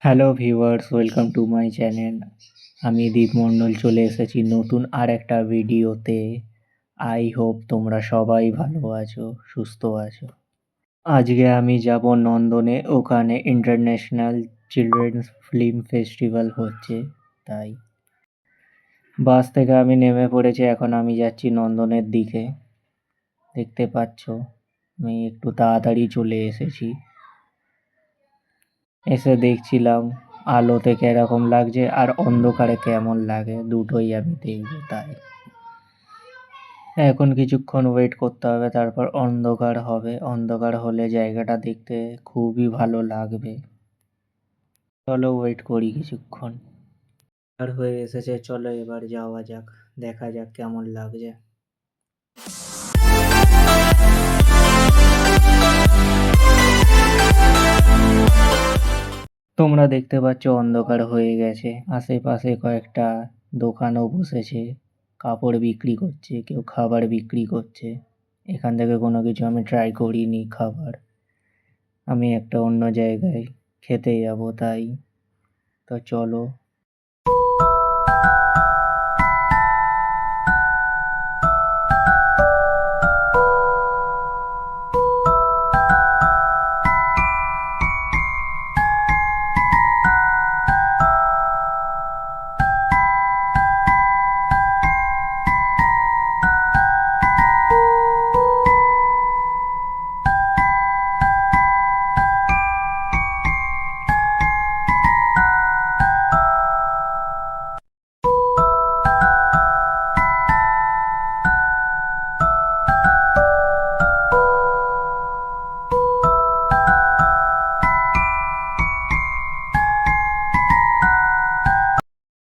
Hello viewers, welcome to my channel. আমি দীপ মণ্ডল চলে এসেছি নতুন আর একটা ভিডিওতে। আই হোপ তোমরা সবাই ভালো আছো, সুস্থ আছো। আজকে আমি যাব নন্দনে, ওখানে ইন্টারন্যাশনাল চিলড্রেন্স ফিল্ম ফেস্টিভ্যাল হচ্ছে, তাই বাস থেকে আমি নেমে পড়েছি। এখন আমি যাচ্ছি নন্দনের দিকে। দেখতে পাচ্ছ আমি একটু তাড়াতাড়ি চলে এসেছি। এসে দেখছিলাম আলোতে কিরকম লাগছে আর অন্ধকারে কেমন লাগে, দুটোই আমি দেখবো। তাই এখন কিছুক্ষণ ওয়েট করতে হবে, তারপর অন্ধকার হবে। অন্ধকার হলে জায়গাটা দেখতে খুবই ভালো লাগবে। চলো ওয়েট করি কিছুক্ষণ। আর হয়ে এসেছে, চলো এবার যাওয়া যাক, দেখা যাক কেমন লাগছে। তোমরা দেখতে পাচ্ছ অন্ধকার হয়ে গেছে। আশেপাশে কয়েকটা দোকানও বসেছে, কাপড় বিক্রি করছে, কেউ খাবার বিক্রি করছে। এখান থেকে কোনো কিছু আমি ট্রাই করিনি খাবার, আমি একটা অন্য জায়গায় খেতে যাব। তাই তো চলো।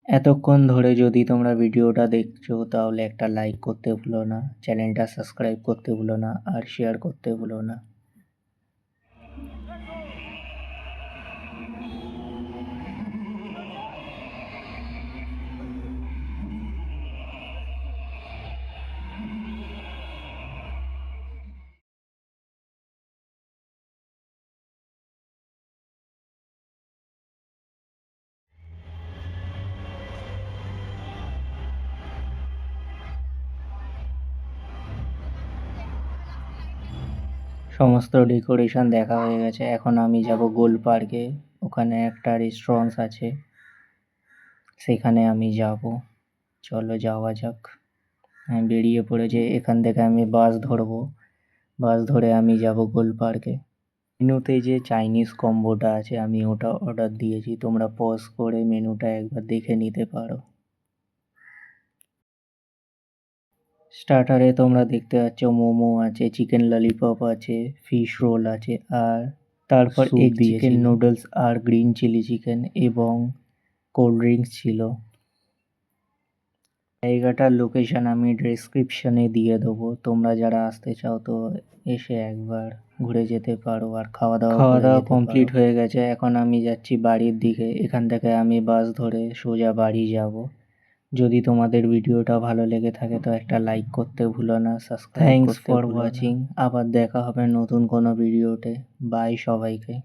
এতক্ষণ ধরে যদি তোমরা ভিডিওটা দেখছো তাহলে একটা লাইক করতে ভুলো না, চ্যানেলটা সাবস্ক্রাইব করতে ভুলো না, আর শেয়ার করতে ভুলো না। সমস্ত ডেকোরেশন দেখা হয়ে গেছে। এখন আমি যাব গোল পার্কে, ওখানে একটা রেস্টুরেন্ট আছে, সেখানে আমি যাব। চলো যাওয়া যাক। আমি বেরিয়ে পড়েছি, এখান থেকে আমি বাস ধরবো। বাস ধরে আমি যাব গোল পার্কে। মেনুতে যে চাইনিজ কম্বোটা আছে আমি ওটা অর্ডার দিয়েছি, তোমরা পজ করে মেনুটা একবার দেখে নিতে পারো। স্টার্টারে তোমরা দেখতে পাচ্ছ মোমো আছে, চিকেন ললিপপ আছে, ফিশ রোল আছে, আর তারপর এগ চিকেন নুডলস আর গ্রিন চিলি চিকেন এবং কোল্ড ড্রিঙ্কস ছিল। জায়গাটার লোকেশন আমি ডেসক্রিপশনে দিয়ে দেবো, তোমরা যারা আসতে চাও তো এসে একবার ঘুরে যেতে পারো। আর খাওয়া দাওয়া কমপ্লিট হয়ে গেছে, এখন আমি যাচ্ছি বাড়ির দিকে। এখান থেকে আমি বাস ধরে সোজা বাড়ি যাব। যদি তোমাদের ভিডিওটা ভালো লেগে থাকে তো একটা লাইক করতে ভুলো না, সাবস্ক্রাইব করতে ভুলো না। Thanks for watching. আবার দেখা হবে নতুন কোনো ভিডিওতে। বাই সবাইকে।